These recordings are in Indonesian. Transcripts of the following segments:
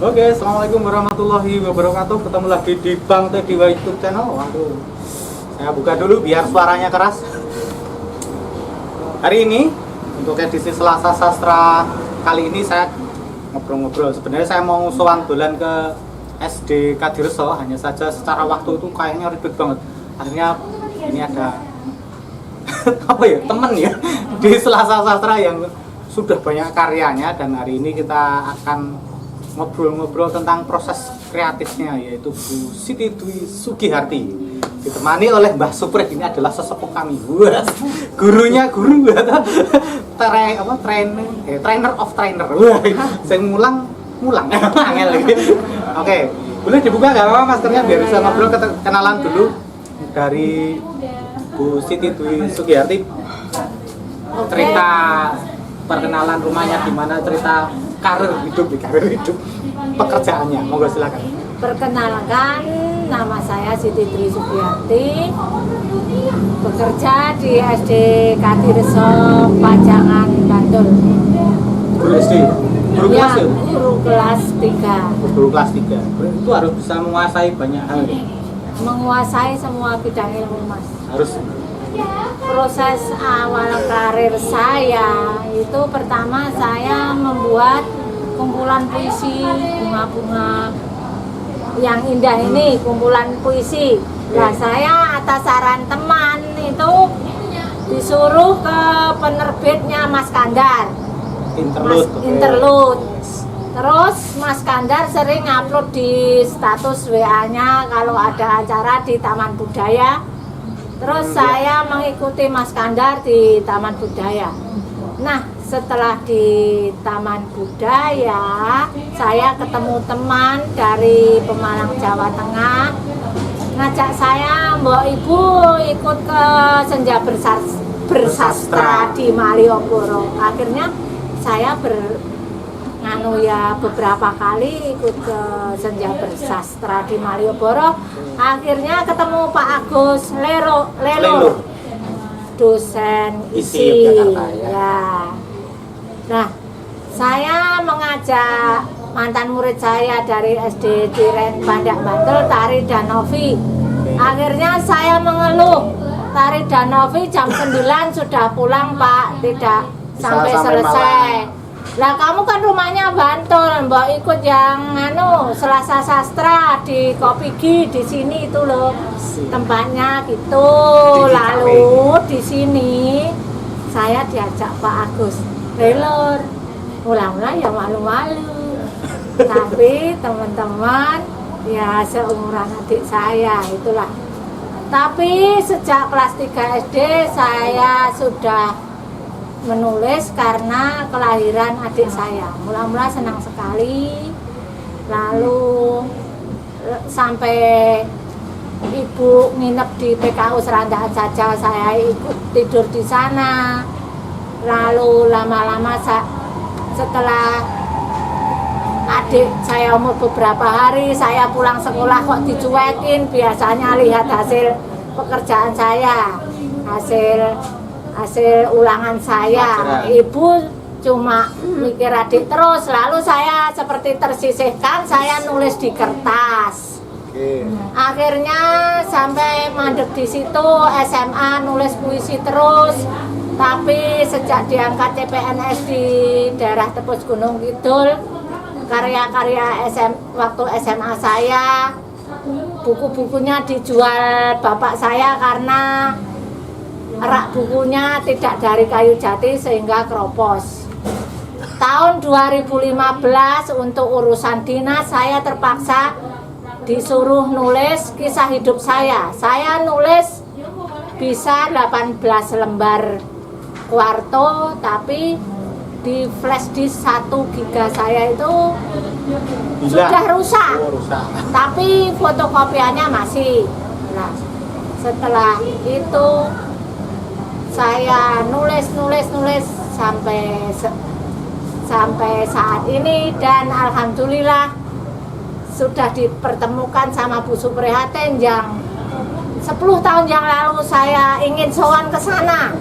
Oke, assalamualaikum warahmatullahi wabarakatuh. Ketemu lagi di Bang Teddy YouTube channel. Waduh, saya buka dulu biar suaranya keras. Hari ini untuk edisi Selasa Sastra kali ini saya ngobrol-ngobrol. Sebenarnya saya mau sowan dolan ke SD Kadirso, hanya saja secara waktu itu kayaknya ribet banget. Akhirnya ini ada apa ya, temen ya di Selasa Sastra yang sudah banyak karyanya, dan hari ini kita akan ngobrol-ngobrol tentang proses kreatifnya, yaitu Bu Siti Dwi Sugiharti, ditemani oleh Mbah Suprih. Ini adalah sesepuh kami. Wah, gurunya guru trainer of trainer. Wah, saya ngulang angel lagi. Oke, boleh dibuka nggak apa-apa maskernya biar bisa ngobrol, kenalan dulu dari Bu Siti Dwi Sugiharti. Cerita perkenalan rumahnya gimana, cerita karir hidup pekerjaannya, monggo silakan. Perkenalkan, nama saya Siti Dwi Sugiharti, bekerja di SD Kadirso, Pajangan, Bantul. Guru SD? Guru Ya, kelas ya? guru kelas 3. Guru kelas 3. Itu harus bisa menguasai banyak hal. Menguasai semua bidang ilmu, Mas. Harus. Proses awal karir saya itu pertama saya membuat kumpulan puisi bunga-bunga yang indah ini, kumpulan puisi. Nah, saya atas saran teman itu disuruh ke penerbitnya Mas Kandar. Interlude. Terus Mas Kandar sering upload di status WA-nya kalau ada acara di Taman Budaya. Terus saya mengikuti Mas Kandar di Taman Budaya. Nah, setelah di Taman Budaya, saya ketemu teman dari Pemalang, Jawa Tengah, ngajak saya, "Mbok Ibu ikut ke Senja Bersastra di Malioboro." Akhirnya saya beberapa kali ikut ke Senja Bersastra di Malioboro. Akhirnya ketemu Pak Agus Lelur, dosen isi ya. Nah, saya mengajak mantan murid saya dari SD Tiren Bandak Bantul, Tari Danovi. Akhirnya saya mengeluh, Tari Danovi jam 9 sudah pulang Pak, tidak sampai selesai. Lah kamu kan rumahnya Bantul, Mbak ikut yang Selasa Sastra di Kopigi di sini itu loh tempatnya gitu. Lalu di sini saya diajak Pak Agus Lelur, mula-mula ya malu-malu. Tapi teman-teman ya seumuran adik saya itulah. Tapi sejak kelas 3 SD saya sudah menulis karena kelahiran adik saya. Mula-mula senang sekali. Lalu sampai ibu nginep di PKU Serandaan saja saya ikut tidur di sana. Lalu lama-lama setelah adik saya umur beberapa hari, saya pulang sekolah kok dicuekin. Biasanya lihat hasil pekerjaan saya, hasil ulangan saya. Ibu cuma mikir adik terus. Lalu saya seperti tersisihkan, saya nulis di kertas. Akhirnya sampai mandek di situ, SMA nulis puisi terus. Tapi sejak diangkat CPNS di daerah Tepus Gunung Kidul, karya-karya waktu SMA saya, buku-bukunya dijual bapak saya karena rak bukunya tidak dari kayu jati sehingga keropos. Tahun 2015 untuk urusan dinas saya terpaksa disuruh nulis kisah hidup saya. Saya nulis bisa 18 lembar kuarto, tapi di flash disk 1 giga saya itu sudah rusak. Tapi fotokopiannya masih. Nah, setelah itu saya nulis sampai saat ini, dan alhamdulillah sudah dipertemukan sama Bu Suprihatin yang 10 tahun yang lalu saya ingin sowan ke sana,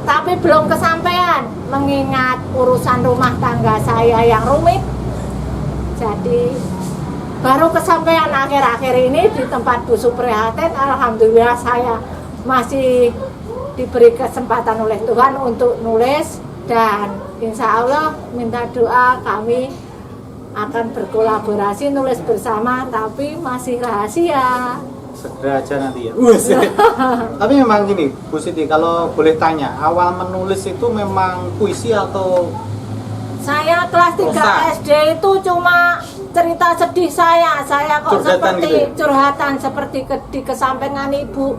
tapi belum kesampaian mengingat urusan rumah tangga saya yang rumit. Jadi baru kesampaian akhir-akhir ini di tempat Bu Suprihatin, alhamdulillah saya masih diberi kesempatan oleh Tuhan untuk nulis, dan insya Allah minta doa kami akan berkolaborasi nulis bersama, tapi masih rahasia. Segera aja nanti ya. Tapi memang gini, Bu Siti, kalau boleh tanya, awal menulis itu memang puisi atau Saya kelas 3 prosa? SD itu cuma cerita sedih saya kok Curhatan seperti gitu ya? curhatan seperti di kesampingan ibu.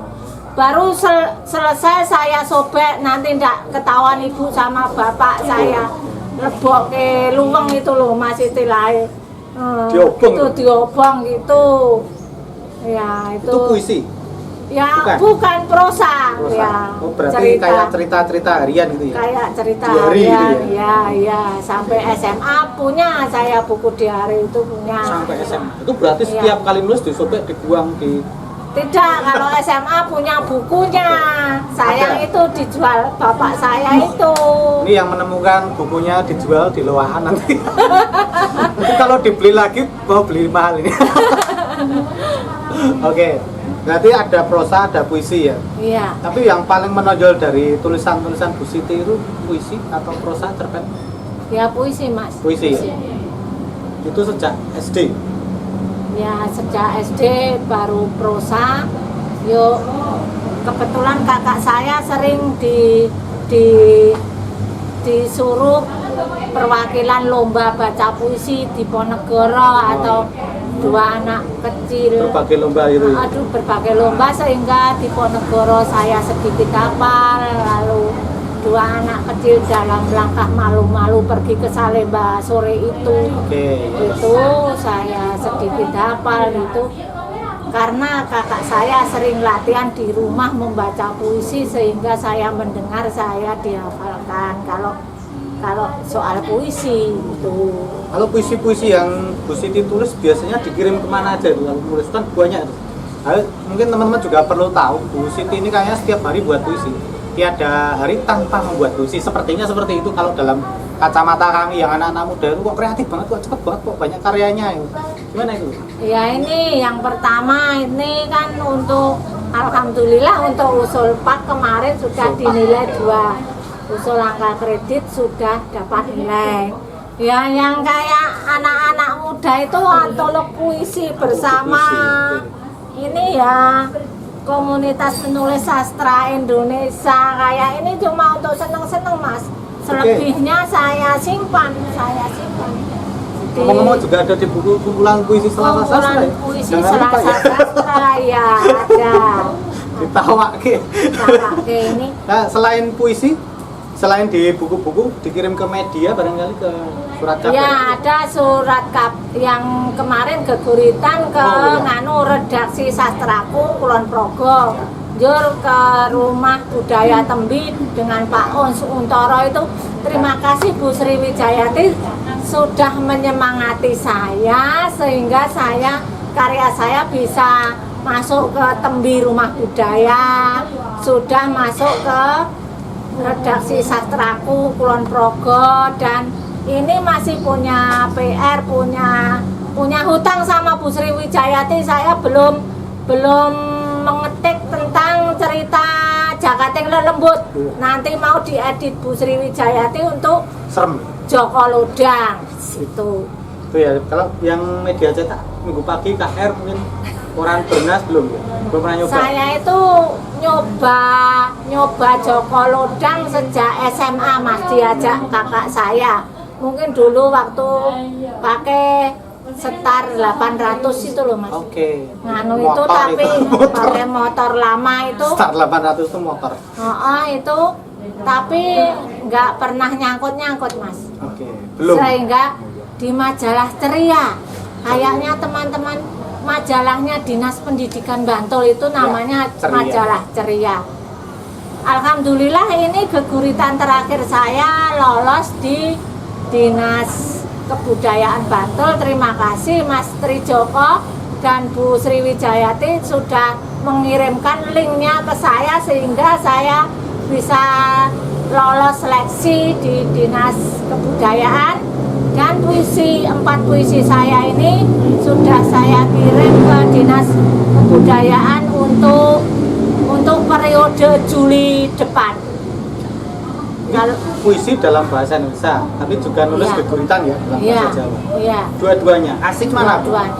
Baru selesai saya sobek, nanti ndak ketahuan ibu sama bapak saya lebok ke luweng itu loh, Mas istilahnya. Diobong? Itu diobong gitu. Ya itu puisi? ya Bukan? bukan prosa, Prosa. ya Oh, berarti kayak cerita-cerita harian gitu ya? kayak cerita Diari harian, gitu ya sampai SMA punya saya buku diari itu punya. Sampai SMA. Itu berarti Iya. setiap kali nulis disobek, dibuang di... Tidak, kalau SMA punya bukunya. Sayang Ada. itu dijual bapak saya itu. Ini yang menemukan bukunya dijual di Loahan nanti. Nanti kalau dibeli lagi, mau beli mahal ini. Oke, berarti ada prosa, ada puisi ya. Iya. Tapi yang paling menonjol dari tulisan-tulisan Bu Siti itu puisi atau prosa cerpen? Ya puisi, Mas. Puisi ya? Itu sejak SD. Ya sejak SD baru prosa. Yuk kebetulan kakak saya sering disuruh perwakilan lomba baca puisi di Ponegoro atau dua anak kecil. Berbagai lomba itu ya? Aduh, berbagai lomba, sehingga di Ponegoro saya sedikit hafal, lalu dua anak kecil dalam langkah malu-malu pergi ke Salemba sore itu. Oke. Itu saya sedikit hafal itu karena kakak saya sering latihan di rumah membaca puisi, sehingga saya mendengar, saya dihafalkan kalau soal puisi itu. Kalau puisi-puisi yang Bu Siti tulis biasanya dikirim kemana aja itu? Kalau nulis kan banyak itu. Nah, mungkin teman-teman juga perlu tahu, Bu Siti ini kayaknya setiap hari buat puisi. Tiada hari tanpa membuat puisi. Sepertinya seperti itu kalau dalam kacamata kami yang anak-anak muda itu kok kreatif banget, kok cepet banget, kok banyak karyanya. Gimana itu? Ya ini yang pertama, ini kan untuk alhamdulillah untuk usul pak kemarin sudah dinilai 2. Usul angka kredit sudah dapat nilai. Ya yang kayak anak-anak muda itu antolog puisi bersama. Ini ya komunitas penulis sastra Indonesia, kayak ini cuma untuk seneng-seneng, Mas. Selebihnya saya simpan. Ngomong-ngomong juga ada di buku kumpulan puisi Selasa Sastra Kumpulan ya? puisi Jangan lupa Selasa ya. Sastra ya ada. Ditawake. Oke ini. Nah, selain puisi, selain di buku-buku dikirim ke media barangkali ke surat kabar. Ya ada surat yang kemarin geguritan ke nganu redaksi sastraku Kulon Progo. Jur ke rumah budaya Tembi dengan Pak Ons Untoro itu. Terima kasih Bu Sriwijayati sudah menyemangati saya sehingga karya saya bisa masuk ke Tembi Rumah Budaya, sudah masuk ke redaksi sastraku Kulon Progo, dan ini masih punya PR, punya hutang sama Bu Sriwijayati. Saya belum mengetik tentang cerita Jakating Lelembut. Nanti mau diedit Bu Sriwijayati untuk Serem. Joko Lodang situ. Itu ya, kalau yang media cetak Minggu Pagi, KR mungkin Koran Bernas belum ya? Belum pernah nyoba? Saya itu nyoba Joko Lodang sejak SMA, Mas, diajak kakak saya. Mungkin dulu waktu pakai setar 800 itu loh, Mas. Oke. Nganu itu Motor tapi itu. pakai motor lama itu. Start 800 itu motor. Itu tapi nggak pernah nyangkut, Mas. Oke. Belum. Sehingga di majalah Ceria, kayaknya teman-teman majalahnya Dinas Pendidikan Bantul itu namanya Ceria. majalah Ceria. Alhamdulillah ini geguritan terakhir saya lolos di Dinas Kebudayaan Bantul. Terima kasih Mas Trijoko dan Bu Sriwijayati sudah mengirimkan linknya ke saya sehingga saya bisa lolos seleksi di Dinas Kebudayaan. Dan empat puisi saya ini sudah saya kirim ke Dinas Kebudayaan untuk periode Juli depan. Kalau puisi dalam bahasa Indonesia, tapi juga nulis Iya. geguritan ya dalam Iya, bahasa Jawa. iya. Dua-duanya. Asik mana? Bu? Dua-duanya.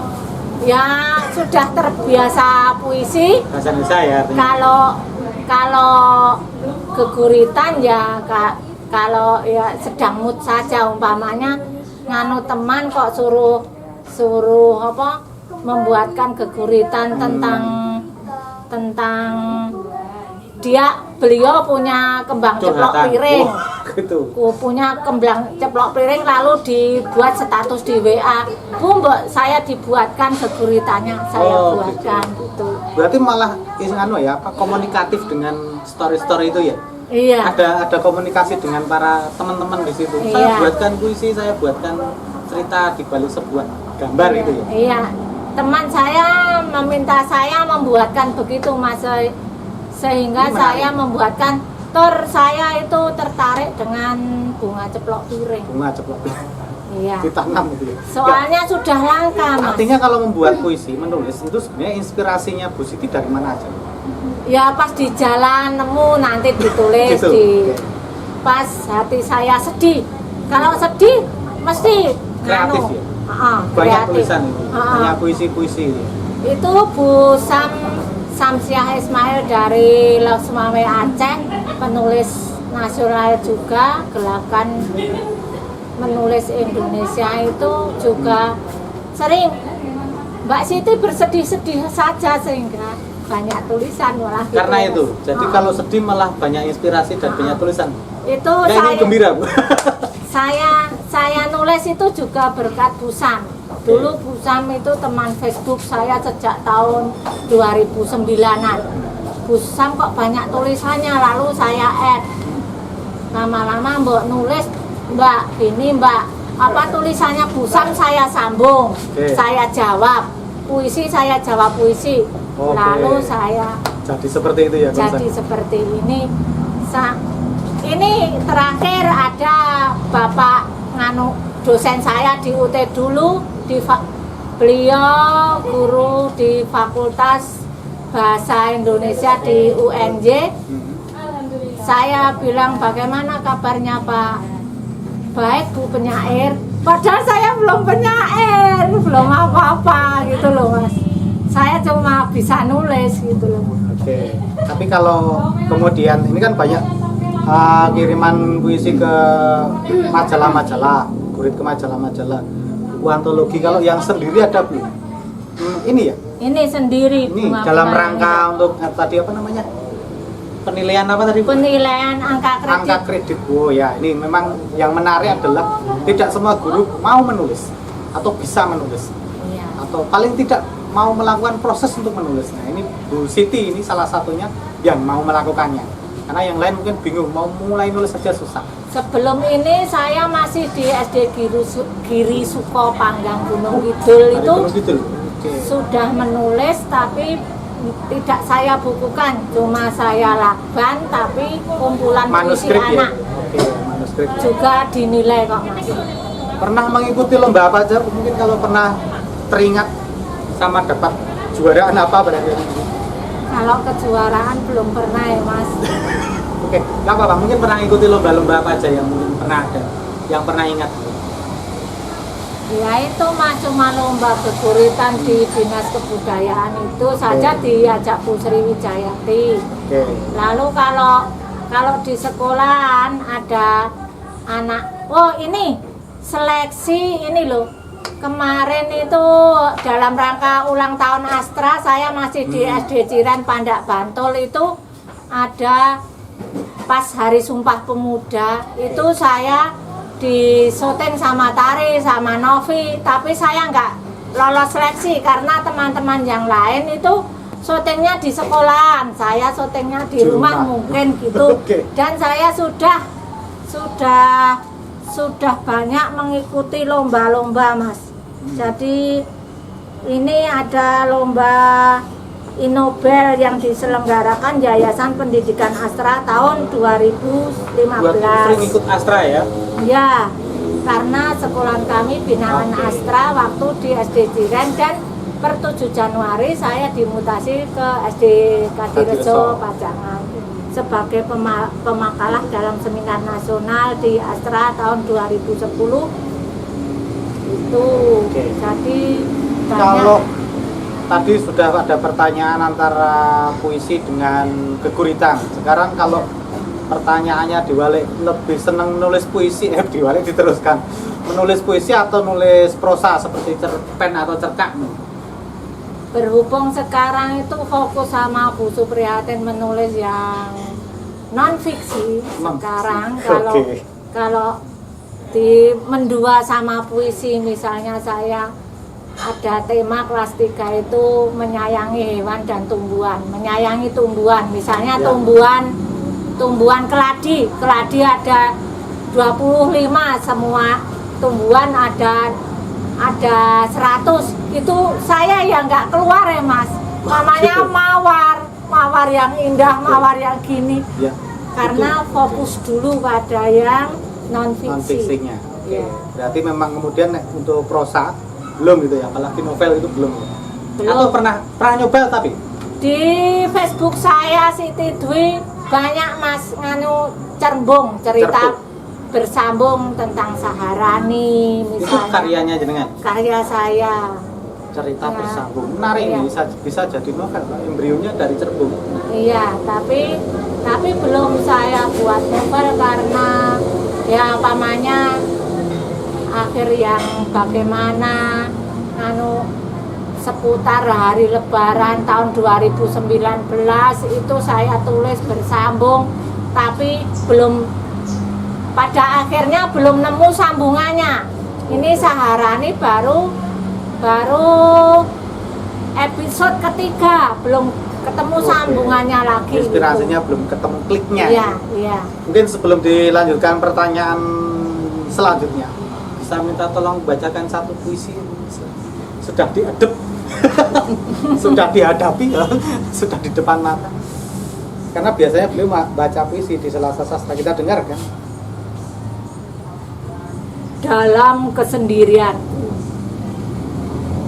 Ya sudah terbiasa puisi. Bahasa Indonesia ya. artinya. Kalau geguritan ya kalau ya sedang mood saja, umpamanya nganu teman kok suruh apa membuatkan geguritan tentang beliau punya kembang ceplok Curhatan. piring. Oh, gitu. Punya kembang ceplok piring lalu dibuat status di WA. Bu, Mbak, saya dibuatkan geguritannya, saya Oh, buatkan gitu. Berarti malah komunikatif dengan story-story itu ya? Iya. Ada komunikasi dengan para teman-teman di situ. Iya. Saya buatkan puisi, saya buatkan cerita di balik sebuah gambar Iya, gitu ya. Iya. Teman saya meminta saya membuatkan begitu, Mas. Sehingga Ini menarik. saya membuatkan saya itu tertarik dengan bunga ceplok piring. Bunga ceplok Iya. ditanam gitu ya. Soalnya sudah langka, Mas. Artinya kalau membuat puisi, menulis itu sebenarnya inspirasinya Bu Siti dari mana aja? Ya pas di jalan nemu nanti ditulis Gitu. di pas hati saya sedih. Kalau sedih mesti Kreatif ya? Banyak kreatif. tulisan itu, Ah. banyak puisi-puisi. Itu Bu Samsiah Ismail dari Loksmawe Aceh, penulis nasional juga, gerakan menulis Indonesia itu juga sering Mbak Siti bersedih-sedih saja sehingga banyak tulisan malah gitu. Karena itu, jadi Ah. kalau sedih malah banyak inspirasi dan banyak tulisan. itu Ya ini gembira Bu. saya nulis itu juga berkat Busam. Dulu Busam itu teman Facebook saya sejak tahun 2009-an. Busam kok banyak tulisannya, lalu saya add. Lama-lama Mbak nulis, Mbak ini Mbak, apa tulisannya Busam saya sambung, Oke. saya jawab. Puisi saya jawab puisi. Oke. Lalu saya Jadi seperti itu ya jadi konsep. seperti ini. Ini terakhir ada Bapak dosen saya di UT dulu, beliau guru di Fakultas Bahasa Indonesia di UNJ. Saya bilang bagaimana kabarnya Pak? Baik Bu penyair. Padahal saya belum penyair, belum apa-apa gitu loh Mas. Saya cuma bisa nulis gitu loh. Oke. Tapi kalau kemudian ini kan banyak kiriman puisi ke majalah-majalah, kurit ke majalah-majalah, buku antologi. Kalau yang sendiri ada belum? Ini ya? Ini sendiri Ini Bunga dalam Penari. rangka untuk tadi apa namanya? Penilaian apa tadi? Penilaian angka kredit. Angka kredit. Oh ya, ini memang yang menarik adalah tidak semua guru mau menulis atau bisa menulis Iya. atau paling tidak mau melakukan proses untuk menulis. Nah ini Bu Siti ini salah satunya yang mau melakukannya. Karena yang lain mungkin bingung mau mulai nulis saja susah. Sebelum ini saya masih di SD Giri Suko Panggang Gunung Kidul Ada itu Gunung Kidul. Oke. sudah menulis tapi tidak saya bukukan, cuma saya lakban tapi kumpulan puisi Manuskrip ya. anak Oke, manuskrip. juga dinilai kok Mas. Pernah mengikuti lomba apa aja? Mungkin kalau pernah teringat sama dapat juaraan apa berarti? Kalau kejuaraan belum pernah ya Mas. Oke, nggak apa-apa. Mungkin pernah ikuti lomba-lomba apa aja yang mungkin pernah ada, yang pernah ingat. Ya itu Mas, cuma lomba geguritan di Dinas Kebudayaan itu saja diajak Bu Sriwijayati. Oke. Lalu kalau di sekolahan ada anak, oh ini seleksi ini loh. Kemarin itu dalam rangka ulang tahun Astra, saya masih di SD Ciran Pandak Bantul itu ada pas Hari Sumpah Pemuda itu saya di syuting sama Tari sama Novi, tapi saya nggak lolos seleksi karena teman-teman yang lain itu syutingnya di sekolahan, saya syutingnya di rumah mungkin gitu. Oke. Dan saya sudah banyak mengikuti lomba-lomba Mas. Jadi ini ada lomba Inobel yang diselenggarakan Yayasan Pendidikan Astra tahun 2015. Buat sering ikut Astra ya? Ya, karena sekolah kami binaan Astra waktu di SD Jiren, dan per 7 Januari saya dimutasi ke SD Kadirejo Pajangan sebagai pemakalah dalam seminar nasional di Astra tahun 2010 itu. Jadi kalau tadi sudah ada pertanyaan antara puisi dengan geguritan, sekarang kalau pertanyaannya diwalik, lebih senang menulis puisi, diwalik diteruskan, menulis puisi atau nulis prosa seperti cerpen atau cerkak? Berhubung sekarang itu fokus sama Bu Suprihatin menulis yang non fiksi sekarang, kalau di mendua sama puisi, misalnya saya ada tema kelas 3 itu menyayangi hewan dan tumbuhan, menyayangi tumbuhan, misalnya tumbuhan keladi ada 25, semua tumbuhan ada 100, itu saya yang nggak keluar ya Mas, namanya mawar yang indah, mawar yang gini ya. Karena fokus dulu pada yang non fiksinya ya. Berarti memang kemudian untuk prosa belum gitu ya, apalagi novel itu belum. Atau pernah nyoba tapi di Facebook saya Siti Dwi banyak Mas cerbung cerita bersambung tentang Saharani misalnya. Itu karyanya jenengan? Karya saya. Cerita bersambung. Menarik ya. Bisa jadi novel, embrionya dari cerbung. Iya, tapi belum saya buat novel karena ya pamannya akhir yang bagaimana seputar hari Lebaran tahun 2019 itu saya tulis bersambung, tapi pada akhirnya belum nemu sambungannya. Ini Saharani baru episode ketiga, belum ketemu sambungannya lagi. Inspirasinya gitu. Belum ketemu kliknya. Iya. Mungkin sebelum dilanjutkan pertanyaan selanjutnya, bisa minta tolong bacakan satu puisi. Sudah diedep, sudah dihadapi, sudah di depan mata. Karena biasanya beliau baca puisi di Selasa Sastra, kita dengar kan? Dalam kesendirianku,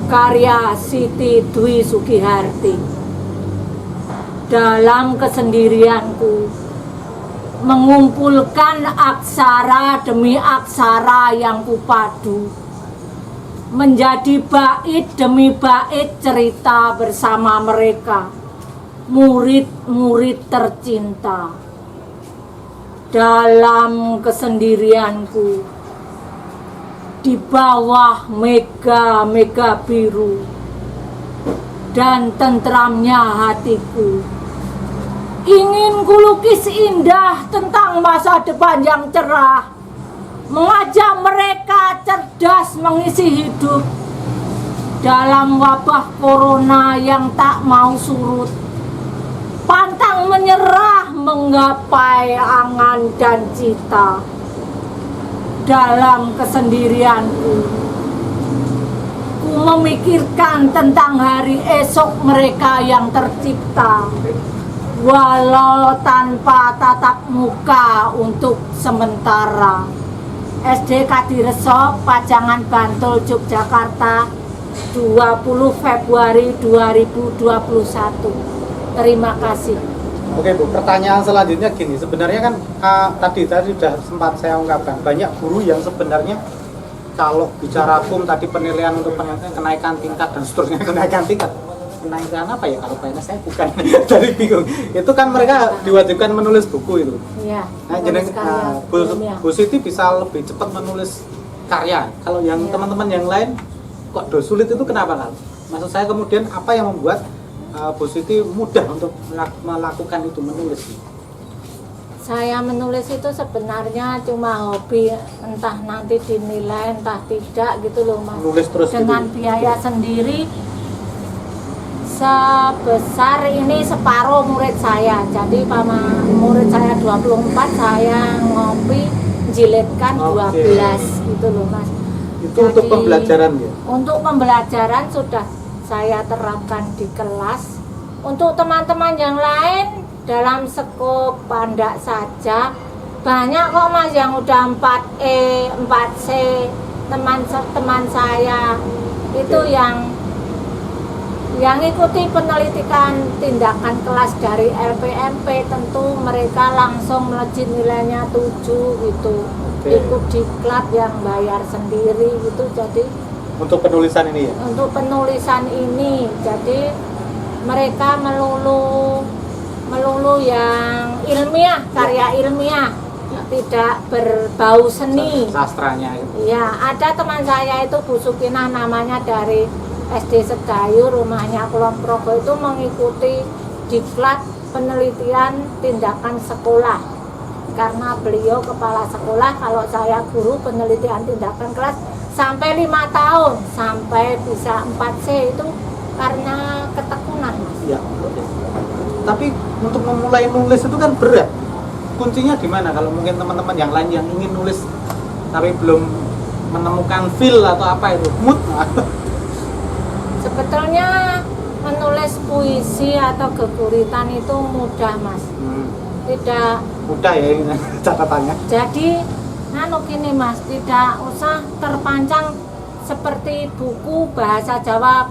karya Siti Dwi Sugiharti. Dalam kesendirianku, mengumpulkan aksara demi aksara yang kupadu, menjadi bait demi bait cerita bersama mereka, murid-murid tercinta. Dalam kesendirianku, di bawah mega-mega biru dan tentramnya hatiku, ingin kulukis indah tentang masa depan yang cerah, mengajak mereka cerdas mengisi hidup dalam wabah corona yang tak mau surut, pantang menyerah menggapai angan dan cita. Dalam kesendirianku, ku memikirkan tentang hari esok mereka yang tercipta, walau tanpa tatap muka untuk sementara. SD Kadirejo, Pajangan, Bantul, Yogyakarta, 20 Februari 2021. Terima kasih. Oke Bu, pertanyaan selanjutnya gini, sebenarnya kan tadi sudah sempat saya ungkapkan, banyak guru yang sebenarnya kalau bicara hukum tadi penilaian untuk kenaikan tingkat dan seterusnya, kenaikan apa ya, kalau PNS saya bukan dari bingung, itu kan mereka diwajibkan menulis buku itu. Iya. Nah, jadi Bu Siti bisa lebih cepat menulis karya, kalau yang teman-teman yang lain kok sulit, itu kenapa kan? Maksud saya kemudian apa yang membuat Bu Siti mudah untuk melakukan itu, menulis? Saya menulis itu sebenarnya cuma hobi, entah nanti dinilai entah tidak gitu loh Mas. Nulis terus dengan gitu. Biaya sendiri sebesar ini separuh murid saya. Jadi murid saya 24, saya ngopi jilidkan 12 gitu loh Mas. Itu jadi, untuk pembelajaran ya? Untuk pembelajaran sudah saya terapkan di kelas. Untuk teman-teman yang lain dalam skop pandak saja, Banyak kok Mas yang udah 4E, 4C, teman saya itu yang ikuti penelitian tindakan kelas dari LPMP, tentu mereka langsung melejit nilainya 7 gitu. Ikut diklat yang bayar sendiri gitu. Jadi untuk penulisan ini ya? Untuk penulisan ini, jadi mereka melulu yang ilmiah, karya ilmiah, tidak berbau seni. Sastranya itu. Ya, ada teman saya itu Bu Sukinah namanya, dari SD Sedayu, rumahnya Kulon Progo, itu mengikuti diklat penelitian tindakan sekolah. Karena beliau kepala sekolah, kalau saya guru penelitian tindakan kelas sampai 5 tahun, sampai bisa 4C itu karena ketekunan, Mas. Ya, tapi untuk memulai nulis itu kan berat. Kuncinya di mana? Kalau mungkin teman-teman yang lain yang ingin nulis tapi belum menemukan feel atau apa itu, mood. Sebetulnya menulis puisi atau geguritan itu mudah, Mas. Tidak mudah ya ini catatannya. Jadi gini Mas, tidak usah terpancang seperti buku bahasa Jawa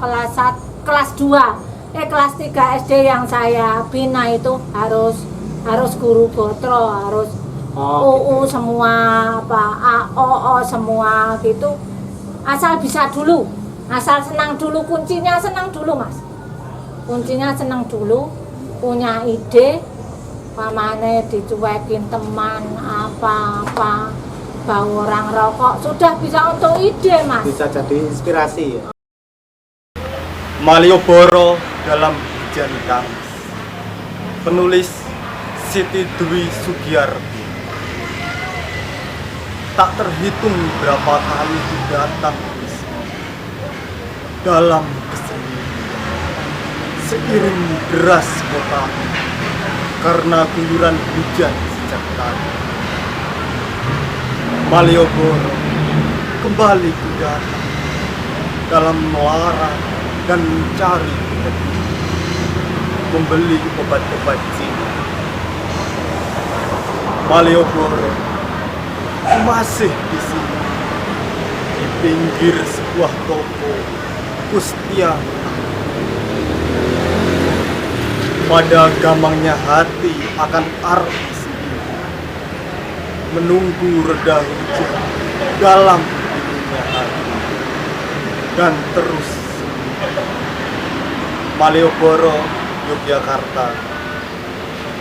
kelas 2, kelas 3 SD yang saya bina itu harus guru gotro, harus UU semua, apa AOO semua gitu. Asal bisa dulu, asal senang dulu, kuncinya senang dulu Mas. Kuncinya senang dulu, punya ide, pamane dicuekin teman apa-apa, bau orang rokok, sudah bisa untuk ide Mas. Bisa jadi inspirasi ya. Malioboro dalam hujan Kamis. Penulis Siti Dwi Sugiyarti. Tak terhitung berapa kali datang dalam kesendirian, seiring deras kota karena guyuran hujan sejak tadi. Malioboro kembali ku datang dalam melarang dan mencari membeli obat-obat Cina. Malioboro masih di sini, di pinggir sebuah toko Kustiang. Pada gamangnya hati akan arti sendiri, menunggu reda hujan dalam dinginnya hati, dan terus Malioboro, Yogyakarta,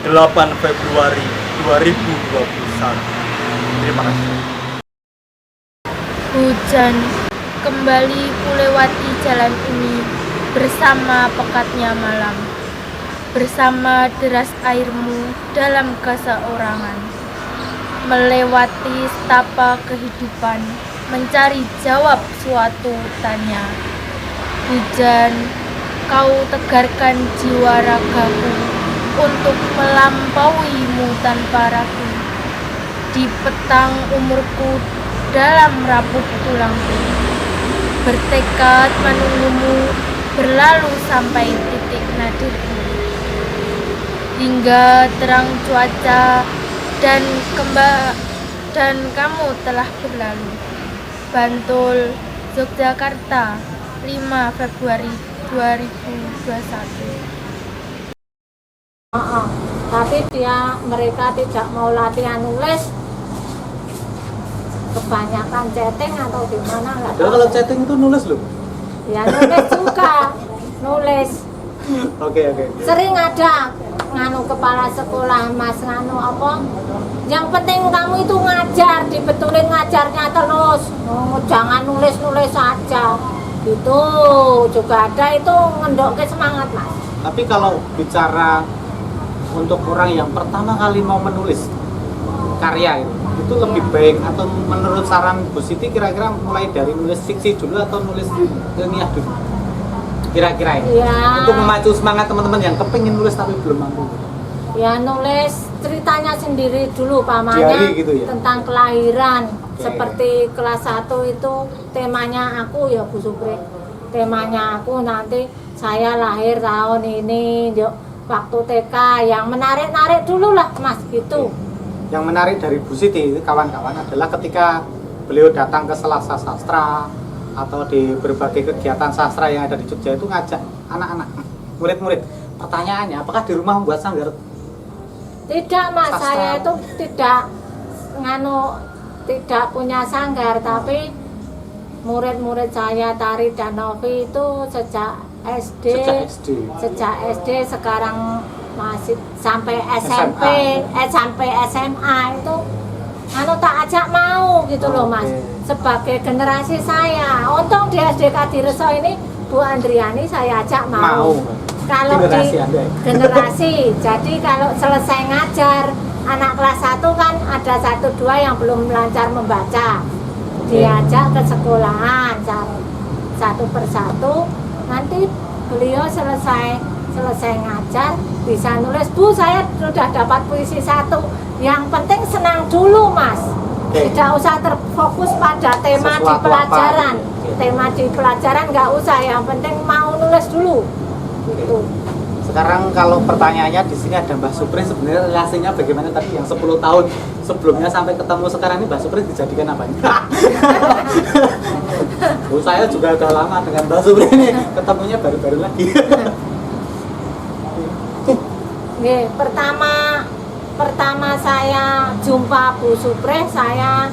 8 Februari 2021. Terima kasih. Hujan, kembali kulewati jalan ini bersama pekatnya malam, bersama deras airmu dalam keseorangan, melewati setapak kehidupan, mencari jawab suatu tanya. Hujan, kau tegarkan jiwa ragaku untuk melampauimu tanpa ragu. Di petang umurku dalam rapuh tulangku, bertekad menunggumu berlalu sampai titik nadirku. Hingga terang cuaca dan kamu telah berlalu. Bantul, Yogyakarta, 5 Februari 2021. Tapi mereka tidak mau latihan nulis, kebanyakan chatting atau gimana nggak tahu. Kalau chatting itu nulis loh. Ya nulis juga, nulis. Oke. Sering ada kepala sekolah, Mas apa? Yang penting kamu itu ngajar, dibetulin ngajarnya terus. Jangan nulis saja. Itu juga ada, itu ngendok semangat Mas. Tapi kalau bicara untuk orang yang pertama kali mau menulis karya itu lebih baik, atau menurut saran Bu Siti kira-kira mulai dari nulis fiksi dulu atau nulis ilmiah dulu? Kira-kira ya, untuk memacu semangat teman-teman yang kepingin nulis tapi belum mampu. Ya nulis ceritanya sendiri dulu, pamannya gitu ya? Tentang kelahiran. Seperti kelas 1 itu temanya aku ya Bu Supri. Temanya aku nanti saya lahir tahun ini, waktu TK, yang menarik-narik dulu lah Mas gitu. yang menarik dari Bu Siti kawan-kawan adalah ketika beliau datang ke Selasa Sastra atau di berbagai kegiatan sastra yang ada di Jogja itu ngajak anak-anak, murid-murid. Pertanyaannya, apakah di rumah membuat sanggar? Tidak Mas, Sastra. saya itu tidak punya sanggar, tapi murid-murid saya Tari dan Novi itu sejak SD, sekarang masih sampai SMP, sampai SMA itu tak ajak mau gitu loh Mas. Sebagai generasi saya, untung di SD Kadireso ini Bu Andriani saya ajak mau. Kalau generasi di Anda. generasi, jadi kalau selesai ngajar anak kelas 1 kan ada 1-2 yang belum lancar membaca, diajak ke sekolahan satu persatu. Nanti beliau selesai ngajar bisa nulis, Bu saya sudah dapat puisi 1. Yang penting senang dulu Mas, tidak usah terfokus pada tema di pelajaran. Tema di pelajaran nggak usah, yang penting mau nulis dulu. Gitu. Sekarang kalau pertanyaannya di sini ada Mbah Supri, sebenarnya relasinya bagaimana tadi yang 10 tahun sebelumnya sampai ketemu sekarang ini Mbah Supri dijadikan apa? Oh, saya juga udah lama dengan Mbah Supri ini, ketemunya baru-baru lagi. Nih, pertama saya jumpa Bu Supri, saya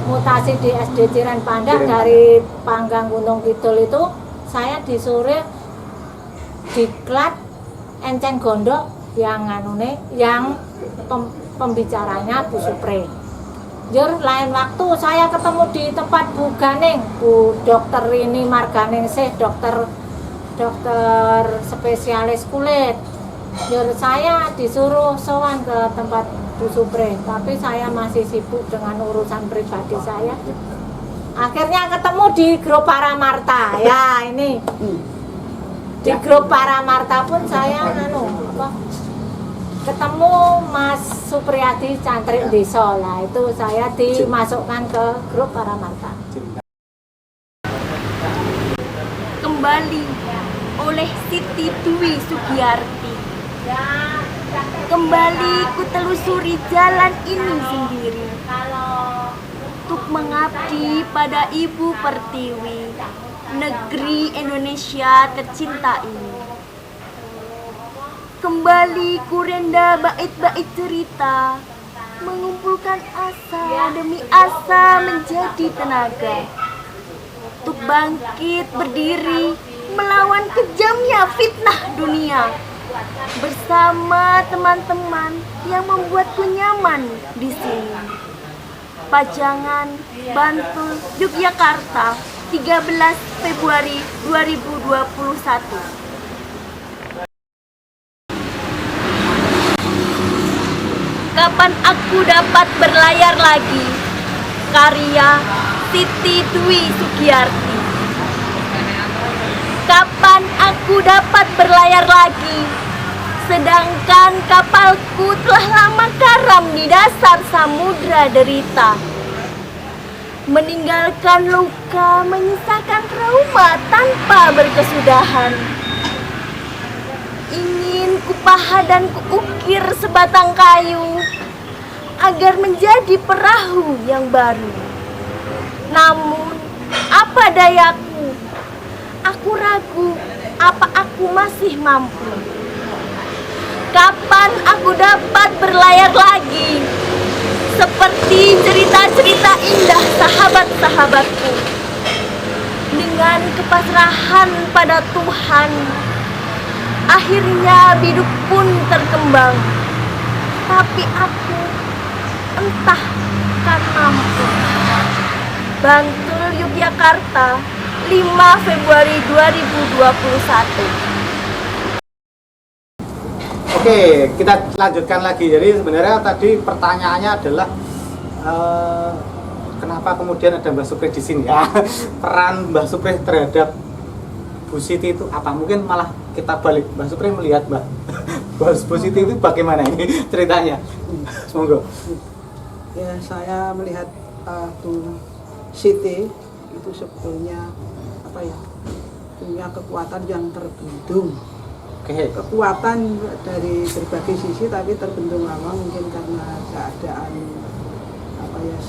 mutasi di SD Ciren Pandah dari Panggang Gunung Kidul itu, saya disuruh diklat Enceng Gondok yang pembicaranya Bu Supri. Jur lain waktu saya ketemu di tempat Bu Ganing, Bu Dokter ini Marganingsih, dokter spesialis kulit. Jur saya disuruh sowan ke tempat Bu Supri, tapi saya masih sibuk dengan urusan pribadi saya. Akhirnya ketemu di grup Paramarta. Ya, ini. Di grup Paramarta pun saya ketemu Mas Supriyadi Cantrik Desa lah, itu saya dimasukkan ke grup Paramarta. Kembali oleh Siti Dwi Sugiyarti. Kembali ku telusuri jalan ini sendiri untuk mengabdi pada Ibu Pertiwi, negeri Indonesia tercinta ini. Kembali ku renda bait-bait cerita, mengumpulkan asa demi asa menjadi tenaga untuk bangkit berdiri melawan kejamnya fitnah dunia bersama teman-teman yang membuatku nyaman di sini. Pajangan, Bantul, Yogyakarta, 13 Februari 2021. Kapan aku dapat berlayar lagi? Karya Siti Dwi Sugiyarti. Kapan aku dapat berlayar lagi? Sedangkan kapalku telah lama karam di dasar samudra derita, meninggalkan luka, menyisakan trauma tanpa berkesudahan. Ingin kupahat dan kuukir sebatang kayu agar menjadi perahu yang baru. Namun, apa dayaku? Aku ragu apa aku masih mampu. Kapan aku dapat berlayar lagi? Seperti cerita-cerita indah sahabat-sahabatku. Dengan kepasrahan pada Tuhan, akhirnya biduk pun terkembang. Tapi aku entah kan mampu. Bantul, Yogyakarta, 5 Februari 2021. Oke, kita lanjutkan lagi. Jadi sebenarnya tadi pertanyaannya adalah kenapa kemudian ada Mbah Supri di sini ya? Peran Mbah Supri terhadap Bu Siti itu apa? Mungkin malah kita balik. Mbah Supri melihat Bu Siti itu bagaimana ini ceritanya? Semoga. Ya, saya melihat Bu Siti itu sebetulnya punya kekuatan yang terbendung. Kekuatan dari berbagai sisi, tapi terbendung lama mungkin karena keadaan apa ya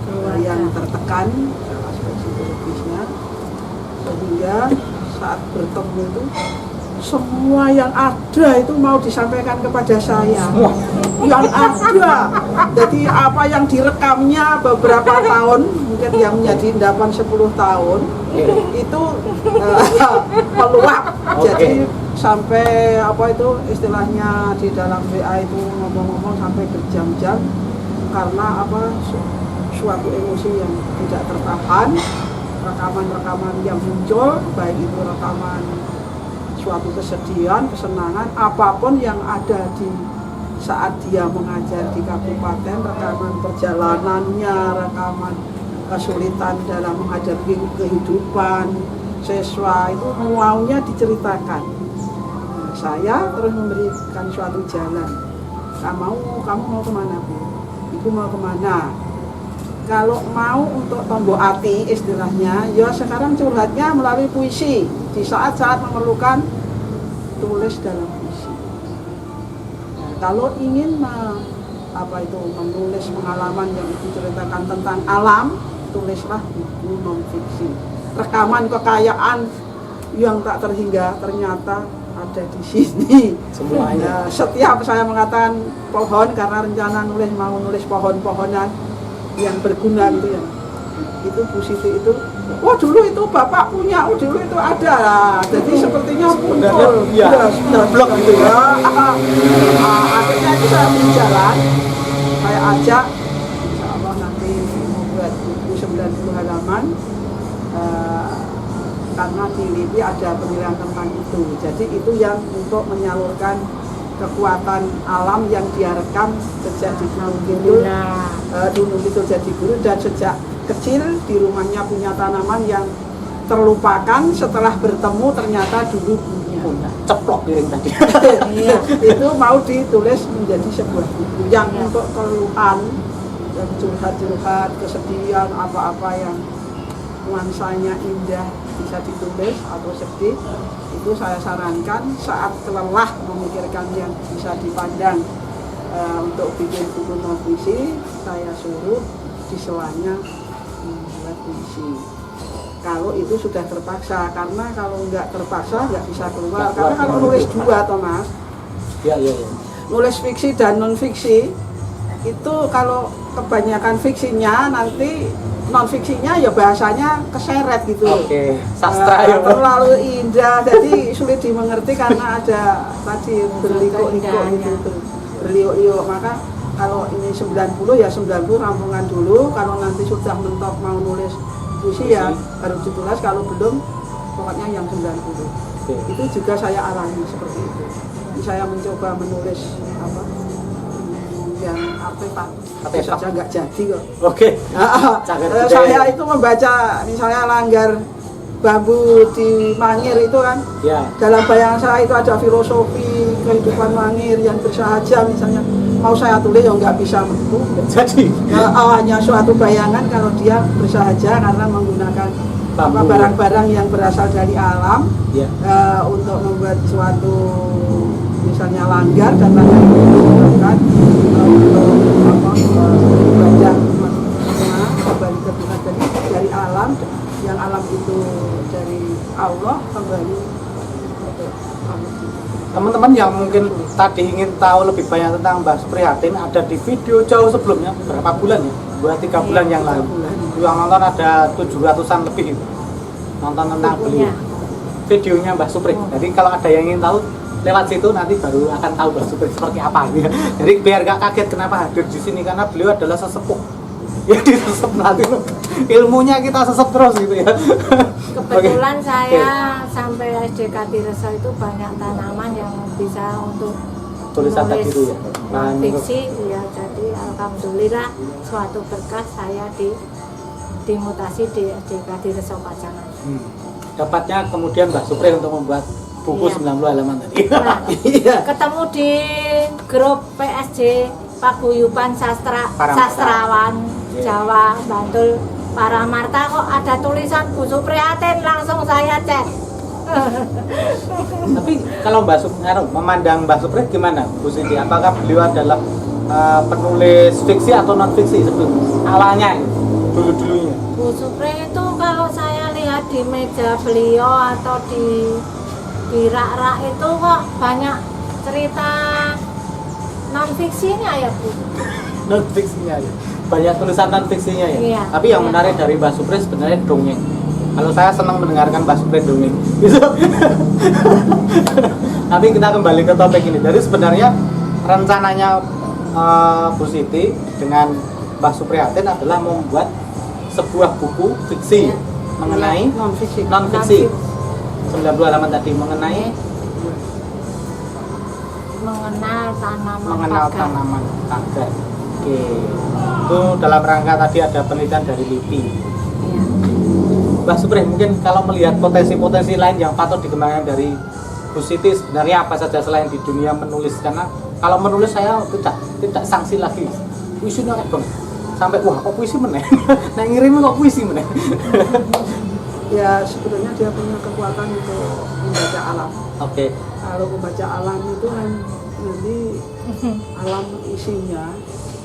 Keluarga. yang tertekan dalam aspek psikologisnya, sehingga saat bertemu itu semua yang ada itu mau disampaikan kepada saya. Yang ada, jadi apa yang direkamnya beberapa tahun, mungkin yang menjadi endapan 10 tahun, itu meluap. Jadi sampai apa itu istilahnya di dalam WA itu ngomong-ngomong sampai berjam-jam karena apa suatu emosi yang tidak tertahan, rekaman-rekaman yang muncul, baik itu rekaman suatu kesedihan, kesenangan, apapun yang ada di saat dia mengajar di kabupaten, rekaman perjalanannya, rekaman kesulitan dalam menghadapi kehidupan siswa itu maunya diceritakan. Nah, saya terus memberikan suatu jalan. Kamu mau kemana, Bu? Ibu mau kemana? Kalau mau untuk tombok hati istilahnya, ya sekarang curhatnya melalui puisi. Di saat-saat memerlukan, tulis dalam puisi. Nah, kalau ingin menulis pengalaman yang diceritakan tentang alam, tulislah buku non-fiksi. Rekaman kekayaan yang tak terhingga ternyata ada di sini. Semuanya. Nah, setiap saya mengatakan pohon karena rencana mau nulis pohon-pohonan yang berguna gitu ya. Itu Bu Siti itu, oh dulu itu Bapak punya, oh dulu itu ada. Nah, jadi sepertinya muncul, sudah blok gitu ya. Akhirnya itu saya berjalan, saya ajak, insya Allah nanti membuat buku 90 halaman. Karena di LIPI ada penilaian tentang itu. Jadi itu yang untuk menyalurkan kekuatan alam yang dia rekam sejak di Gunung Kidul, Gunung Kidul jadi guru, dan sejak kecil di rumahnya punya tanaman yang terlupakan setelah bertemu ternyata dulu punya. Ceplok piring tadi. Itu mau ditulis menjadi sebuah buku yang untuk keluhan, yang curhat-curhat, kesedihan, apa-apa yang nuansanya indah bisa ditulis atau sedih, itu saya sarankan saat lelah memikirkan yang bisa dipandang untuk bikin buku non-puisi, saya suruh di selanya membuat puisi. Kalau itu sudah terpaksa, karena kalau nggak terpaksa nggak bisa keluar. Karena kalau nulis dua, Thomas, nulis fiksi dan non-fiksi, itu kalau kebanyakan fiksinya nanti non-fiksinya ya bahasanya keseret gitu. Oke, sastra ya. Terlalu indah, jadi sulit dimengerti karena ada tadi berliuk-liuk gitu. Berliuk-liuk, maka kalau ini 90 ya 90 rampungan dulu, kalau nanti sudah mentok mau nulis puisi ya baru ditulis, kalau belum pokoknya yang 90. Itu juga saya alami seperti itu. Saya mencoba menulis yang artefak saja nggak jadi kok. Oke. Saya itu membaca misalnya Langgar Bambu di Mangir itu kan, dalam bayangan saya itu ada filosofi kehidupan Mangir yang bersahaja misalnya, mau saya tulis ya nggak bisa begitu. Jadi hanya suatu bayangan kalau dia bersahaja karena menggunakan barang-barang yang berasal dari alam untuk membuat suatu misalnya langgar dan langgar itu digunakan untuk ibadah kembali ke Tuhan dari alam, yang alam itu dari Allah kembali ke Allah. Teman-teman yang mungkin tadi ingin tahu lebih banyak tentang Mbak Suprihatin, ada di video jauh sebelumnya, berapa bulan ya? 2-3 bulan yang lalu. Yang nonton ada 700-an lebih itu. Nonton tentang beliau. Videonya Mbak Supri. Jadi kalau ada yang ingin tahu lewat situ nanti baru akan tahu Mbak Supri seperti apa gitu. Jadi biar gak kaget kenapa hadir di sini, karena beliau adalah sesepuh. Ya disesep nanti ilmunya kita sesep terus gitu ya. Kebetulan saya sampai SD Kadireso itu banyak tanaman yang bisa untuk tulisan tadi itu ya. fiksi ya, jadi alhamdulillah suatu berkah saya dimutasi di SD Kadireso Pajangan. Dapatnya kemudian Mbak Supri untuk membuat buku 90 halaman tadi. Nah, ketemu di grup PSG Paguyuban Sastrawan Jawa Bantul Paramarta, kok ada tulisan Bu Suprihatin, langsung saya cek. Tapi kalau Mbak Supri, memandang Mbak Supri gimana Bu Siti? Apakah beliau adalah penulis fiksi atau non fiksi sebelum awalnya dulu-dulunya? Bu Supri itu kalau saya lihat di meja beliau atau di rak-rak itu kok banyak cerita non fiksinya ya Bu. Non fiksinya ya. Banyak tulisan non fiksinya ya. Iya, Tapi yang iya. menarik dari Mbak Supri sebenarnya dongeng. Kalau saya senang mendengarkan Mbak Supri dongeng. Gitu. Tapi kita kembali ke topik ini. Jadi sebenarnya rencananya Bu Siti dengan Mbak Suprihatin adalah membuat sebuah buku fiksi mengenai non fisik. non fiksi 90 halaman tadi mengenai mengenal tanaman pagar. tanaman pagar. Oke, itu dalam rangka tadi ada penelitian dari LIPI. Iya. Mbak Supri, mungkin kalau melihat potensi-potensi lain yang patut dikembangkan dari Bu Siti sebenarnya apa saja selain di dunia menulis? Karena kalau menulis saya tidak sanksi lagi. Puisinya kayak bang, sampai wah kok puisi meneh, nah ngirim kok puisi meneh. Ya sebetulnya dia punya kekuatan untuk membaca alam. Oke, Kalau membaca alam itu kan nanti alam isinya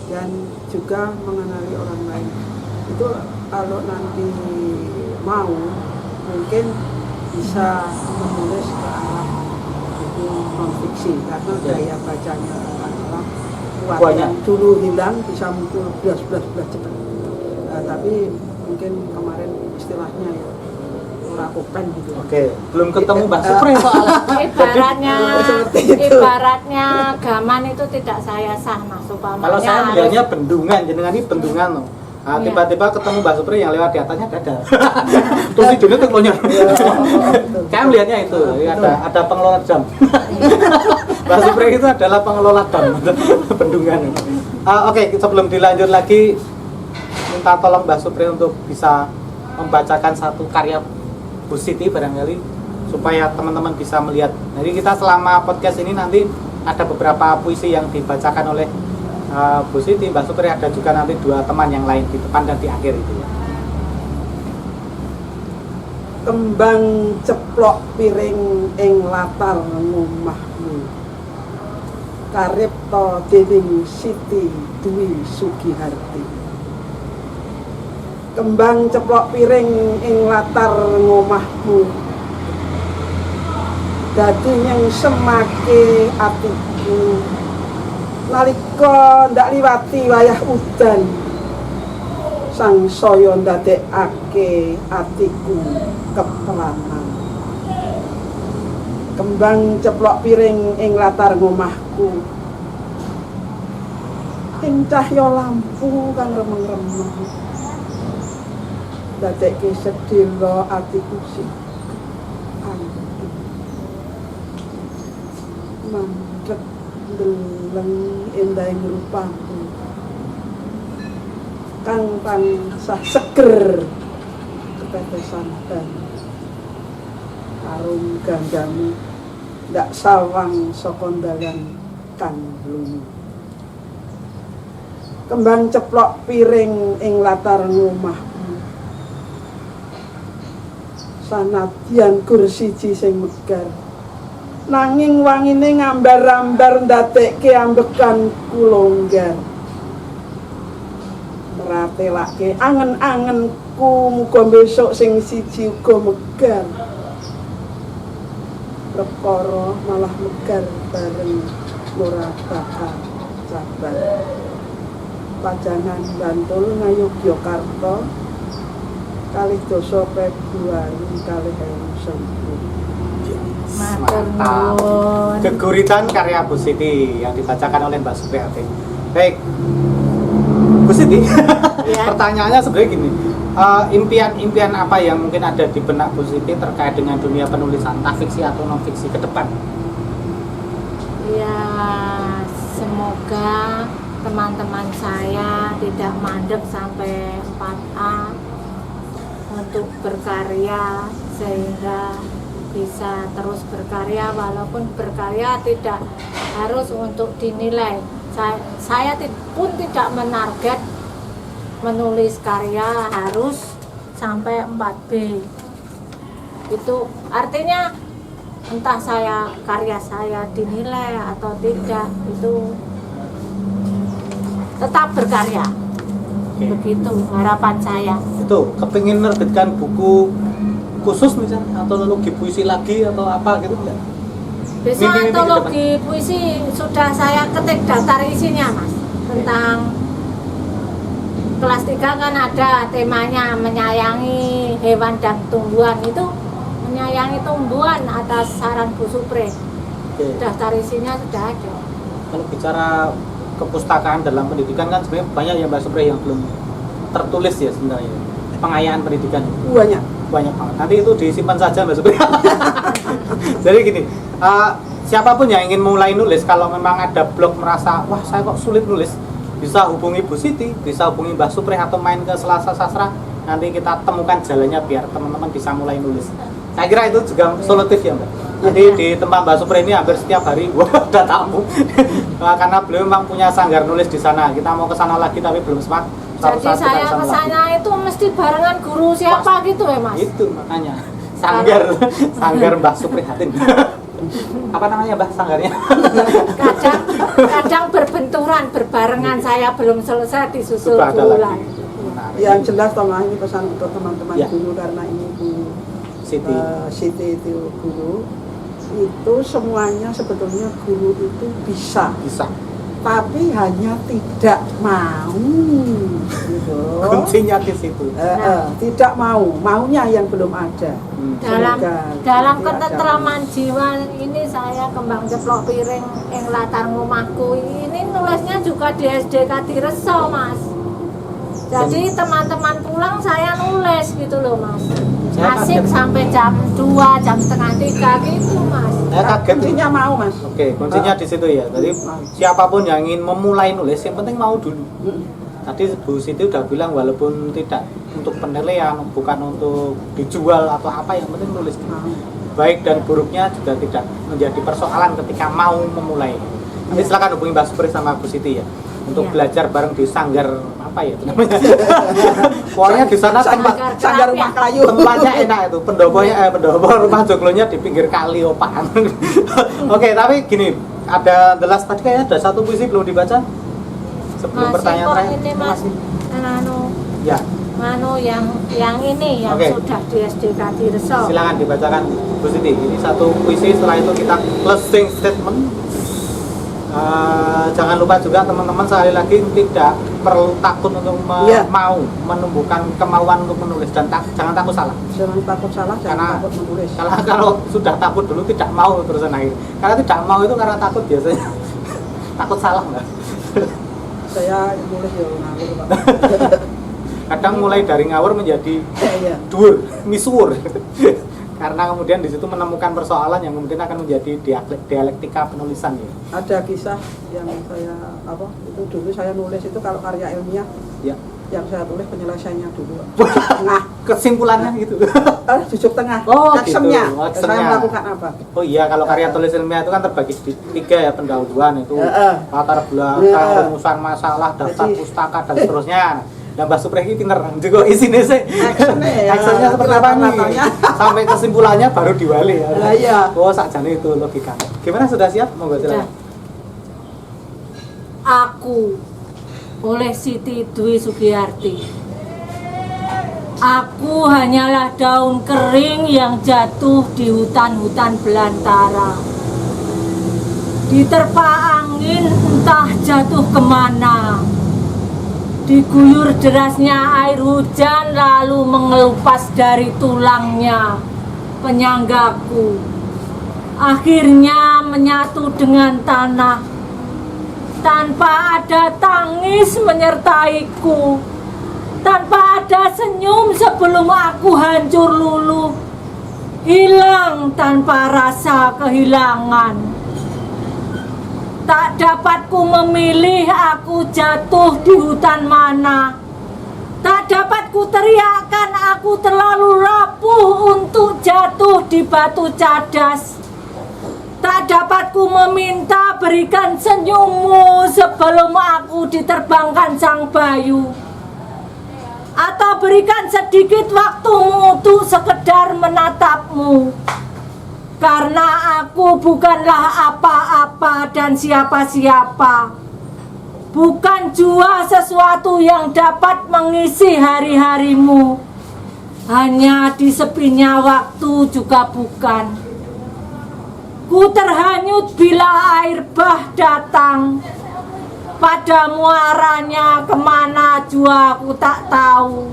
dan juga mengenali orang lain. Itu kalau nanti mau mungkin bisa menulis ke alam itu non fiksi karena Ya. daya bacanya alam kuat Banyak. yang dulu hilang bisa muncul belas cepat. Tapi mungkin kemarin istilahnya ya urakopen gitu. oke, belum ketemu Mbak Supri soalnya. Ibaratnya gaman itu tidak saya sah Mas upamanya. Kalau saya harus- melihatnya bendungan, jenengan ini bendungan loh. Nah, Iya. tiba-tiba ketemu Mbak Supri yang lewat di atasnya dada. Terus hidungnya tuh kelonyor. Saya melihatnya itu, ada pengelola dam. Mbak Supri itu adalah pengelola dam, bendungan. Oke, sebelum dilanjut lagi, minta tolong Mbak Supri untuk bisa membacakan satu karya Bu Siti barangkali supaya teman-teman bisa melihat. Jadi kita selama podcast ini nanti ada beberapa puisi yang dibacakan oleh Bu Siti, Mbak Supri, ada juga nanti dua teman yang lain di depan dan di akhir itu ya. Kembang ceplok piring ing latar ngomahmu karipta dening Siti Dwi Sugiharti. Kembang ceplok piring ing latar ngomahmu dadi nyeng semake atiku nalika ndak liwati wayah udan sang saya ndadekake atiku keperangan. Kembang ceplok piring ing latar ngomahku ing cahya lampu kang remeng-remeng dadekke sedhela atiku sing anti mandeg ndeleng endahing rupamu kang tansah seger ketetesan banyu arum ganggamu ndak sawang saka dalan kang lunyu. Kembang ceplok piring ing latar ngomahmu sanadyan gur siji sing megar nanging wangine ngambar-ambar ndadekke ambekanku longgar meratelake angen-angenku muga besok sing siji uga megar perkara malah megar bareng ora bakal sabar Pajangan Bantul Ngayogyakarta kalih doso Februari kalih 2010. Matur Mantap. nuwun. Geguritan karya Bu Siti yang dibacakan oleh Mbak Suprihatin. Baik, Bu Siti, Ya. pertanyaannya sebenarnya gini, impian-impian apa yang mungkin ada di benak Bu Siti terkait dengan dunia penulisan, entah fiksi atau non fiksi ke depan? Ya, semoga teman-teman saya tidak mandek sampai 4A untuk berkarya sehingga bisa terus berkarya walaupun berkarya tidak harus untuk dinilai. Saya pun tidak menarget menulis karya harus sampai 4B. Itu artinya entah karya saya dinilai atau tidak, itu tetap berkarya. Begitu harapan saya. Itu kepingin menerbitkan buku khusus misalnya atau antologi puisi lagi atau apa gitu enggak? Bisa Mimpi-mimpi antologi puisi sudah saya ketik daftar isinya Mas. Tentang kelas 3 kan ada temanya menyayangi hewan dan tumbuhan, itu menyayangi tumbuhan atas saran Bu Supre. Oke. Daftar isinya sudah ada. Kalau bicara kepustakaan dalam pendidikan kan sebenarnya banyak ya Mbak Supre yang belum tertulis ya sebenarnya. Pengayaan pendidikan banyak banget. Nanti itu disimpan saja Mbak Supre. Jadi gini, siapapun yang ingin mulai nulis, kalau memang ada blog merasa wah saya kok sulit nulis, bisa hubungi Bu Siti, bisa hubungi Mbak Supre atau main ke Selasa Sastra. Nanti kita temukan jalannya biar teman-teman bisa mulai nulis. Saya kira itu juga solutif ya Mbak. Jadi di tempat Mbak Supre ini hampir setiap hari gua ada tamu. Karena beliau memang punya sanggar nulis di sana. Kita mau ke sana lagi tapi belum sempat. Jadi saya ke sana itu mesti barengan guru siapa gitu ya Mas? Itu makanya sanggar Mbak Supre Hatin. Apa namanya Mbak sanggarnya? kadang berbenturan berbarengan, saya belum selesai disusul Sudah ada bulan. lagi. Yang jelas Tomah, ini pesan untuk teman-teman Ya. guru, karena ini Bu Siti. Siti itu guru. Itu semuanya sebetulnya guru itu bisa, tapi hanya tidak mau gitu. Kuncinya di situ. Tidak maunya yang belum ada. Dalam ketentraman jiwa ini saya kembang ceplok piring yang latar rumahku ini nulisnya juga di SD Kadireso Mas. Jadi teman-teman pulang saya nulis gitu loh Mas. Asik sampai jam 2, jam setengah 3 gitu Mas. Saya kaget. Kuncinya mau Mas. Oke, kuncinya di situ ya. Jadi siapapun yang ingin memulai nulis, yang penting mau dulu. Tadi Bu Siti udah bilang walaupun tidak untuk penilaian, bukan untuk dijual atau apa, yang penting nulis. Baik dan buruknya juga tidak menjadi persoalan ketika mau memulai. Nanti silakan hubungi Mbak Supri sama Bu Siti ya untuk belajar bareng di sanggar apa ya itu namanya. Pokoknya di sana Sanggar rumah kayu. tempatnya enak itu, pendopo rumah joglonya di pinggir kali opaan. Oke, tapi gini, ada The Last tadi kayaknya ada satu puisi belum dibaca. Sebelum pertanyaan kok terakhir. ini Mas, Ya, yang ini yang Oke. sudah di SD Kadireso. silakan dibacakan Bu Siti. Ini satu puisi, setelah itu kita closing statement. Jangan lupa juga teman-teman sekali lagi tidak perlu takut untuk mau menumbuhkan kemauan untuk menulis dan jangan takut salah. Jangan takut salah, jangan takut menulis. Kalau sudah takut dulu tidak mau terus akhir. Karena tidak mau itu karena takut biasanya. Takut salah nggak? Saya nulis ya ngawur Pak. Kadang mulai dari ngawur menjadi Iya. dur, misuwur. Karena kemudian di situ menemukan persoalan yang kemudian akan menjadi dialektika penulisan ya. Ada kisah yang saya itu dulu saya nulis itu kalau karya ilmiah Ya. yang saya tulis penyelesaiannya dulu. Kesimpulannya gitu. Jujur tengah. Oh, Aksennya. gitu. Aksennya. Saya melakukan apa? Oh iya, kalau karya tulis ilmiah itu kan terbagi di 3 ya, pendahuluan itu latar belakang, rumusan masalah, daftar pustaka dan seterusnya. Nah, Mbak Supri ini pinter juga isinya sih. Actionnya seperti apa nih? Sampai kesimpulannya baru diwali ya. Iya. Oh, sakjane itu logika. Gimana, sudah siap? Monggo silakan. Aku oleh Siti Dwi Sugiyarti. Aku hanyalah daun kering yang jatuh di hutan-hutan belantara. Diterpa angin entah jatuh kemana. Diguyur derasnya air hujan lalu mengelupas dari tulangnya penyanggaku. Akhirnya menyatu dengan tanah tanpa ada tangis menyertaiku, tanpa ada senyum sebelum aku hancur luluh, hilang tanpa rasa kehilangan. Tak dapat ku memilih aku jatuh di hutan mana. Tak dapat ku teriakkan aku terlalu rapuh untuk jatuh di batu cadas. Tak dapat ku meminta berikan senyummu sebelum aku diterbangkan sang bayu. Atau berikan sedikit waktumu untuk sekedar menatapmu. Karena aku bukanlah apa-apa dan siapa-siapa. bukan jua sesuatu yang dapat mengisi hari-harimu. Hanya di sepinya waktu juga bukan. Ku terhanyut bila air bah datang. Pada muaranya kemana jua ku tak tahu.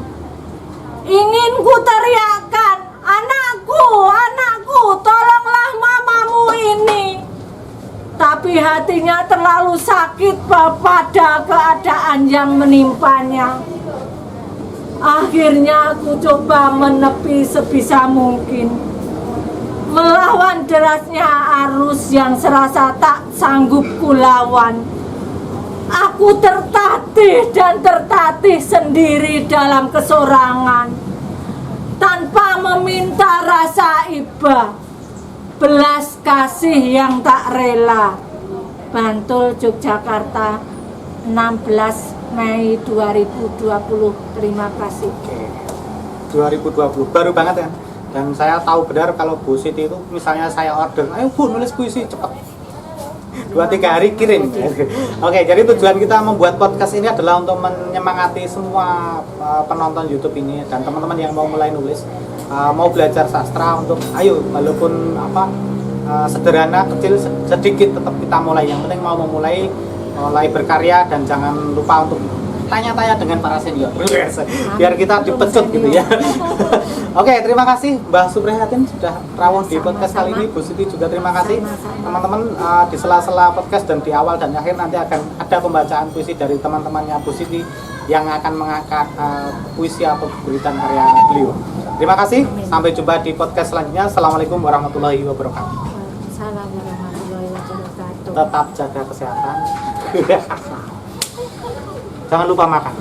Ingin ku teriakkan, anakku, anakku, tolonglah mamamu ini. Tapi hatinya terlalu sakit pada keadaan yang menimpanya. Akhirnya aku coba menepi sebisa mungkin, melawan derasnya arus yang serasa tak sanggup kulawan. Aku tertatih dan tertatih sendiri dalam kesorangan, tanpa meminta rasa iba, belas kasih yang tak rela. Bantul, Yogyakarta, 16 Mei 2020. Terima kasih. Oke. 2020 baru banget kan. Dan saya tahu benar kalau Bu Siti itu misalnya saya order, ayo Bu nulis puisi cepat. 2-3 hari kirim. Oke, jadi tujuan kita membuat podcast ini adalah untuk menyemangati semua penonton YouTube ini dan teman-teman yang mau mulai nulis, mau belajar sastra untuk ayo walaupun sederhana, kecil, sedikit tetap kita mulai. Yang penting mau memulai berkarya dan jangan lupa untuk tanya-tanya dengan para senior biar kita dipecut gitu ya. Oke, terima kasih Mbak Suprihatin sudah rawuh di podcast kali ini. Bu Siti juga terima kasih. Teman-teman, di sela-sela podcast dan di awal dan akhir nanti akan ada pembacaan puisi dari teman-temannya Bu Siti yang akan mengangkat puisi atau buritan karya beliau. Terima kasih, sampai jumpa di podcast selanjutnya. Assalamualaikum warahmatullahi wabarakatuh. Salam warahmatullahi wabarakatuh. Tetap jaga kesehatan. Jangan lupa makan.